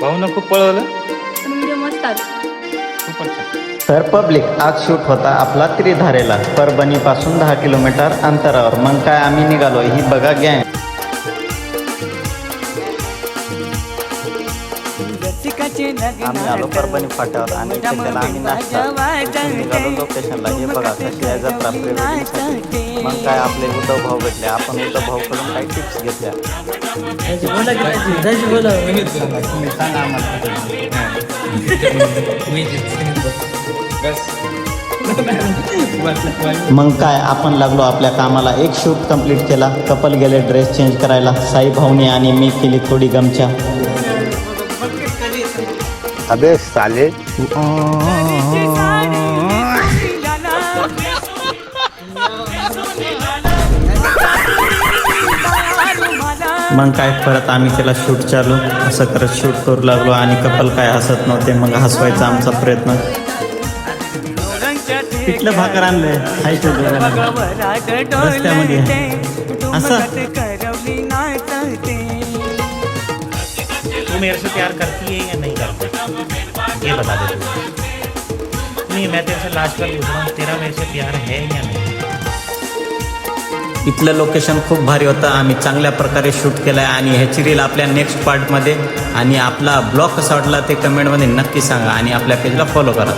भाऊनं खूप पळवलं. पण व्हिडिओ मस्त आला. खूपच छान. तर पब्लिक आज शूट होता आपला त्रिधारेला, परभणीपासून 10 किलोमीटर अंतरावर. मग काय आम्ही निघालो, ही बघा गँग. आम्ही आलो परभणी फाट्यावर आणि इथे त्याला आम्ही नाश्ता इथून निघालो लोकेशनला. हे बघा कशी आहे जत्रा प्री. मग काय आपले उद्धव भाऊ भेटले, आपण उद्धव भाऊकडून काही टिप्स घेतल्या. तुम्ही सांगा मग काय आपण लागलो आपल्या कामाला. एक शूट कंप्लीट केला, कपल गेले ड्रेस चेंज करायला. साई भाऊनी आणि मी केली थोडी गमच्या. अबे साले. मग काय परत आम्ही केला शूट चालू. असं करत शूट करू लागलो आणि कपल काय हसत नव्हते. मग हसवायचा आमचा प्रयत्न. पिठलं भाकर आणलंय खायचं रस्त्यामध्ये असं. तू मेरे से प्यार करती है या नहीं करती, ये बता दे तू. नहीं, मैं तेरे से लास्ट बार पूछ रहा हूँ, तेरा मेरे से प्यार है या नहीं. इथलं लोकेशन खूप भारी होतं. आम्ही चांगल्या प्रकारे शूट केलं आहे आणि ह्याची रील आपल्या नेक्स्ट पार्टमध्ये. आणि आपला ब्लॉग कसा वाटला ते कमेंटमध्ये नक्की सांगा आणि आपल्या पेजला फॉलो करा.